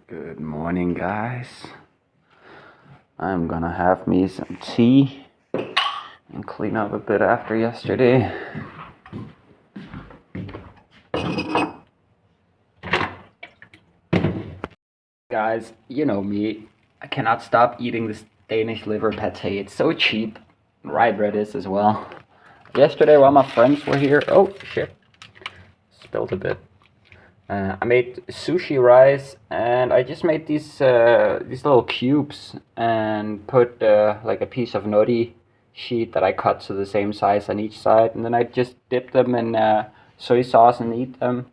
Good morning, guys. I'm gonna have me some tea and clean up a bit after yesterday. Guys, you know me. I cannot stop eating this Danish liver pate. It's so cheap. Rye bread is as well. Yesterday, while my friends were here, oh shit, spilled a bit. I made sushi rice, and I just made these little cubes and put like a piece of nori sheet that I cut to the same size on each side, and then I just dip them in soy sauce and eat them.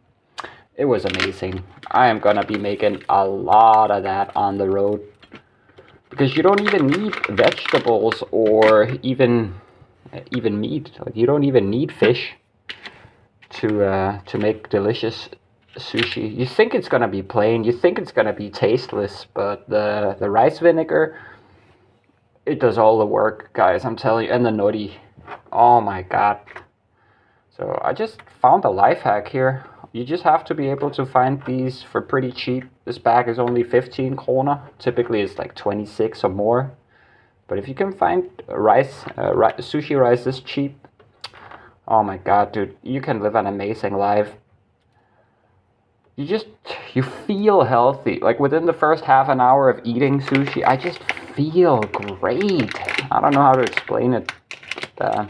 It was amazing. I am gonna be making a lot of that on the road because you don't even need vegetables or even meat. Like you don't even need fish to make delicious sushi. You think it's gonna be plain, you think it's gonna be tasteless, but the rice vinegar, it does all the work, guys. I'm telling you, and the nori. Oh my god. So I just found a life hack here. You just have to be able to find these for pretty cheap. This bag is only 15 krona. Typically it's like 26 or more. But if you can find sushi rice this cheap, oh my god, dude, you can live an amazing life. You feel healthy. Like within the first half an hour of eating sushi, I just feel great. I don't know how to explain it. Yeah,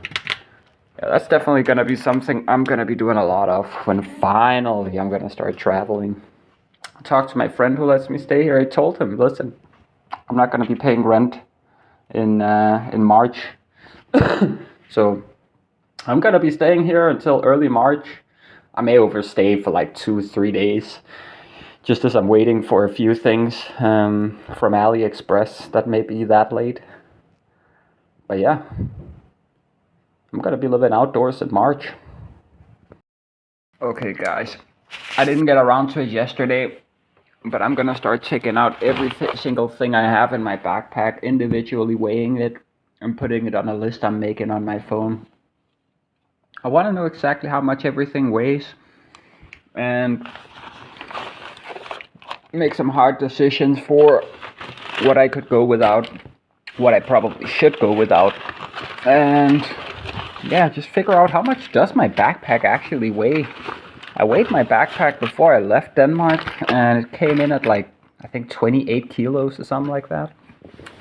that's definitely gonna be something I'm gonna be doing a lot of when finally I'm gonna start traveling. I talked to my friend who lets me stay here. I told him, listen, I'm not gonna be paying rent in March, so I'm gonna be staying here until early March. I may overstay for like 2-3 days, just as I'm waiting for a few things from AliExpress that may be that late. But yeah, I'm gonna be living outdoors in March. Okay, guys, I didn't get around to it yesterday, but I'm gonna start checking out every single thing I have in my backpack, individually weighing it and putting it on a list I'm making on my phone. I want to know exactly how much everything weighs and make some hard decisions for what I could go without, what I probably should go without, and yeah, just figure out how much does my backpack actually weigh. I weighed my backpack before I left Denmark, and it came in at like, I think 28 kilos or something like that.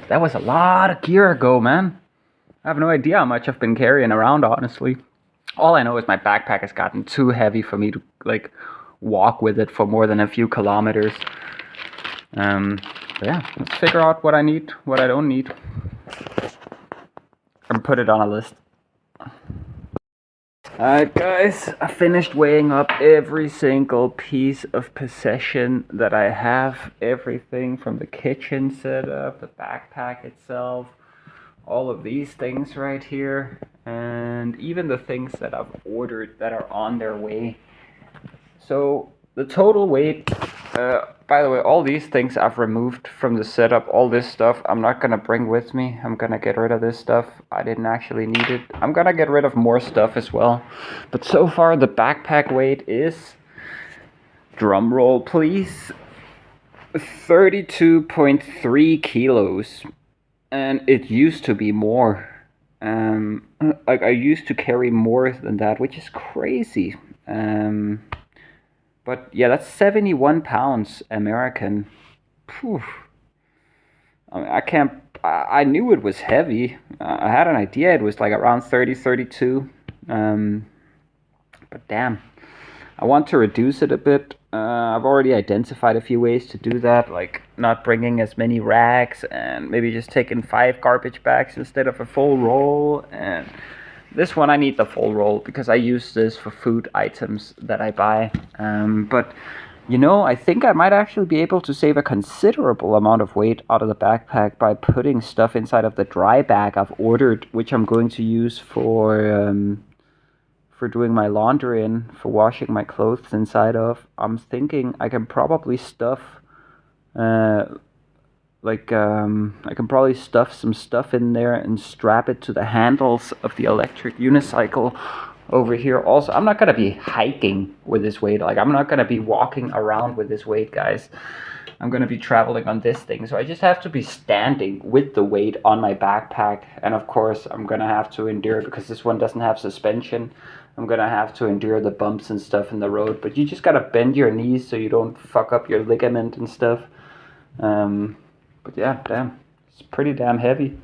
That was a lot of gear ago, man. I have no idea how much I've been carrying around, honestly. All I know is my backpack has gotten too heavy for me to like walk with it for more than a few kilometers. But yeah, let's figure out what I need, what I don't need, and put it on a list. Alright guys, I finished weighing up every single piece of possession that I have. Everything from the kitchen setup, the backpack itself, all of these things right here, and even the things that I've ordered that are on their way. So the total weight, by the way, all these things I've removed from the setup. All this stuff I'm not gonna bring with me. I'm gonna get rid of this stuff. I didn't actually need it. I'm gonna get rid of more stuff as well. But so far the backpack weight is, drum roll please, 32.3 kilos. And it used to be more. Like I used to carry more than that, which is crazy. But yeah, that's 71 pounds American. Phew. I mean, I can't. I knew it was heavy. I had an idea it was like around 30, 32. But damn, I want to reduce it a bit. I've already identified a few ways to do that, like not bringing as many racks and maybe just taking 5 garbage bags instead of a full roll. And this one I need the full roll because I use this for food items that I buy. But you know, I think I might actually be able to save a considerable amount of weight out of the backpack by putting stuff inside of the dry bag I've ordered, which I'm going to use for doing my laundry in, for washing my clothes inside of. I'm thinking I can probably stuff I can probably stuff some stuff in there and strap it to the handles of the electric unicycle over here. Also, I'm not gonna be hiking with this weight. Like I'm not gonna be walking around with this weight, guys. I'm going to be traveling on this thing. So I just have to be standing with the weight on my backpack. And of course, I'm going to have to endure, because this one doesn't have suspension, I'm going to have to endure the bumps and stuff in the road. But you just got to bend your knees so you don't fuck up your ligament and stuff. But yeah, damn. It's pretty damn heavy.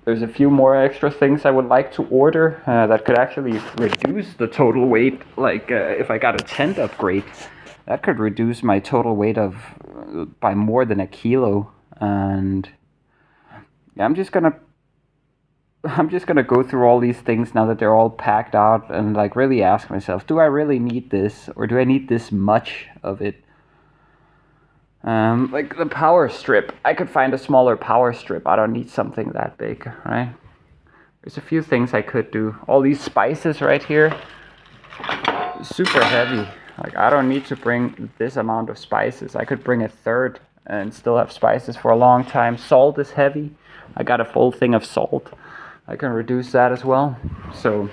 There's a few more extra things I would like to order that could actually reduce the total weight. Like if I got a tent upgrade, that could reduce my total weight of by more than a kilo. And yeah, I'm just gonna go through all these things now that they're all packed out, and like really ask myself, do I really need this, or do I need this much of it? Like the power strip, I could find a smaller power strip. I don't need something that big, right? There's a few things I could do. All these spices right here, super heavy. Like I don't need to bring this amount of spices. I could bring a third and still have spices for a long time. Salt is heavy. I got a full thing of salt. I can reduce that as well. So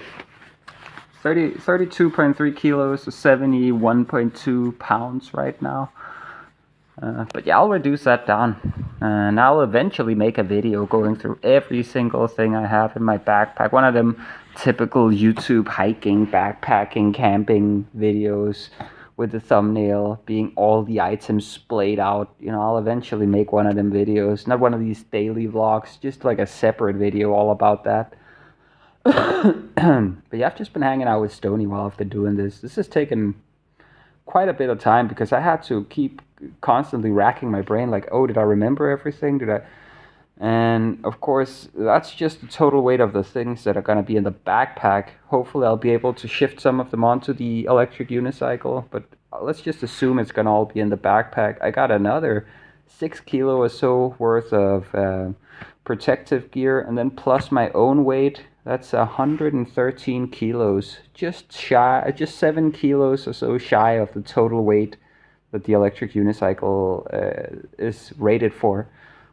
32.3 kilos, so 71.2 pounds right now. But yeah, I'll reduce that down. And I'll eventually make a video going through every single thing I have in my backpack. One of them typical YouTube hiking, backpacking, camping videos with the thumbnail being all the items splayed out. You know, I'll eventually make one of them videos. Not one of these daily vlogs, just like a separate video all about that. But yeah, I've just been hanging out with Stony while I've been doing this. This has taken quite a bit of time because I had to keep constantly racking my brain like, oh, did I remember everything? And of course, that's just the total weight of the things that are going to be in the backpack. Hopefully I'll be able to shift some of them onto the electric unicycle, but let's just assume it's going to all be in the backpack. I got another 6 kilo or so worth of protective gear, and then plus my own weight, that's 113 kilos, just 7 kilos or so shy of the total weight that the electric unicycle is rated for,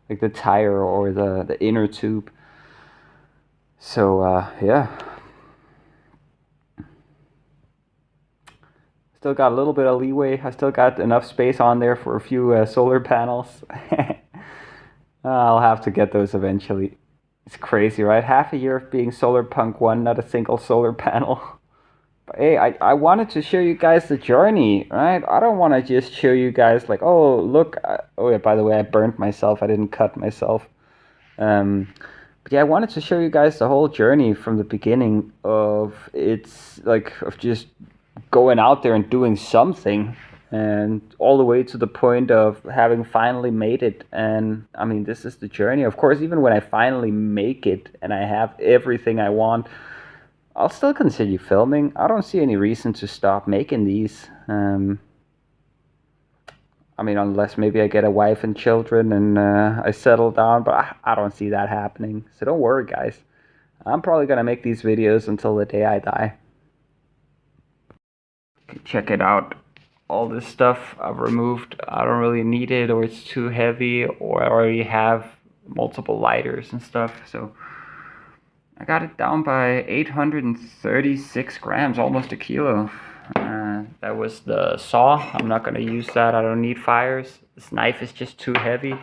like the tire or the inner tube. So yeah, still got a little bit of leeway. I still got enough space on there for a few solar panels. I'll have to get those eventually. It's crazy, right? Half a year of being Solarpunk 1, not a single solar panel. But hey, I wanted to show you guys the journey, right? I don't want to just show you guys like, oh, look. Oh, yeah, by the way, I burnt myself. I didn't cut myself. But yeah, I wanted to show you guys the whole journey from the beginning of of just going out there and doing something, and all the way to the point of having finally made it. And I mean, this is the journey. Of course, even when I finally make it and I have everything I want, I'll still continue filming. I don't see any reason to stop making these. I mean, unless maybe I get a wife and children and I settle down, but I don't see that happening. So don't worry, guys. I'm probably going to make these videos until the day I die. Check it out. All this stuff I've removed. I don't really need it, or it's too heavy, or I already have multiple lighters and stuff. So I got it down by 836 grams, almost a kilo. That was the saw. I'm not going to use that. I don't need fires. This knife is just too heavy.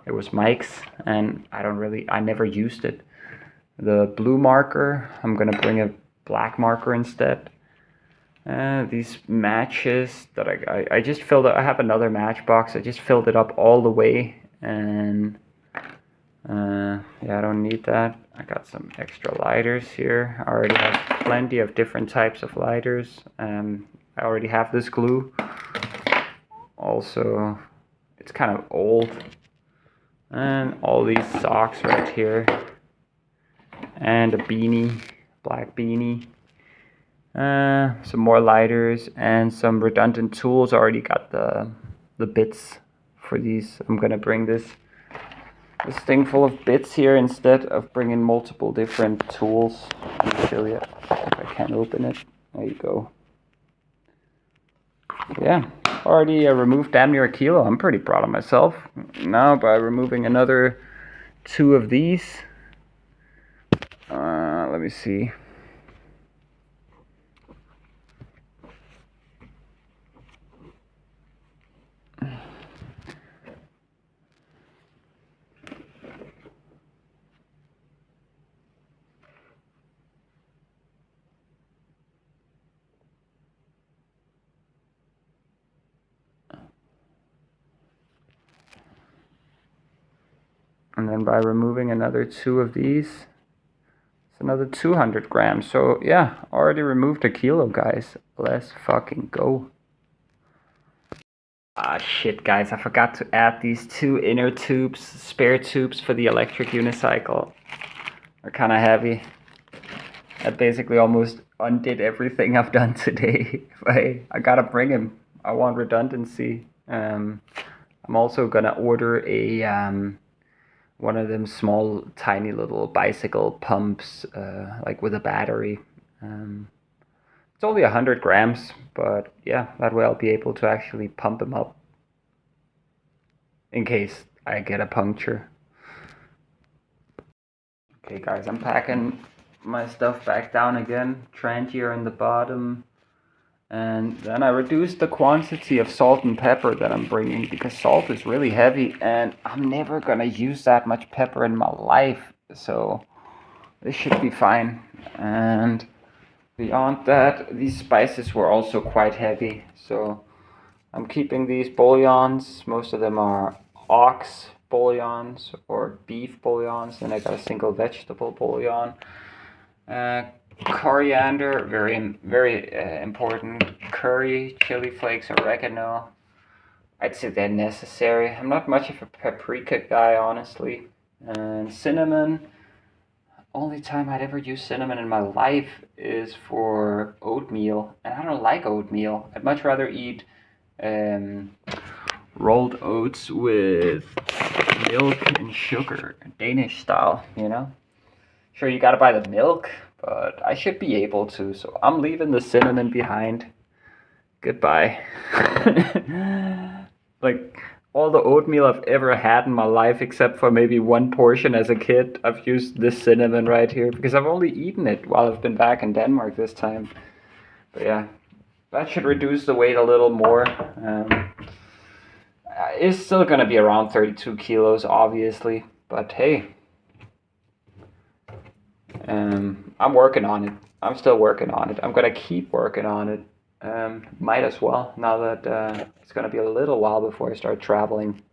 It was Mike's, and I never used it. The blue marker, I'm going to bring a black marker instead. These matches that I just filled up. I have another matchbox. I just filled it up all the way, and yeah, I don't need that. I got some extra lighters here. I already have plenty of different types of lighters. I already have this glue. Also, it's kind of old. And all these socks right here. And a beanie, black beanie. Some more lighters and some redundant tools. I already got the bits for these. I'm gonna bring this thing full of bits here instead of bringing multiple different tools. Let me show you if I can open it. There you go. Yeah, already removed damn near a kilo. I'm pretty proud of myself. Now by removing another 2 of these. Let me see. And then by removing another 2 of these, it's another 200 grams. So yeah, already removed a kilo, guys. Let's fucking go. Ah, shit, guys, I forgot to add these 2 inner tubes, spare tubes for the electric unicycle. They're kind of heavy. That basically almost undid everything I've done today. I gotta bring him. I want redundancy. I'm also gonna order a one of them small, tiny little bicycle pumps, like with a battery. It's only 100 grams, but yeah, that way I'll be able to actually pump him up in case I get a puncture. Okay, guys, I'm packing my stuff back down again. Trangier in the bottom. And then I reduced the quantity of salt and pepper that I'm bringing because salt is really heavy and I'm never gonna use that much pepper in my life. So this should be fine. And beyond that, these spices were also quite heavy. So I'm keeping these bouillons. Most of them are ox bouillons or beef bouillons. Then I got a single vegetable bouillon. Coriander, very important. Curry, chili flakes, oregano. I'd say they're necessary. I'm not much of a paprika guy, honestly. And cinnamon. Only time I'd ever use cinnamon in my life is for oatmeal, and I don't like oatmeal. I'd much rather eat rolled oats with milk and sugar, Danish style, you know? Sure, you gotta buy the milk, but I should be able to, so I'm leaving the cinnamon behind. Goodbye. Like, all the oatmeal I've ever had in my life, except for maybe one portion as a kid, I've used this cinnamon right here, because I've only eaten it while I've been back in Denmark this time. But yeah, that should reduce the weight a little more. It's still gonna be around 32 kilos, obviously, but hey. I'm working on it. I'm still working on it. I'm gonna keep working on it. Might as well, now that it's gonna be a little while before I start traveling.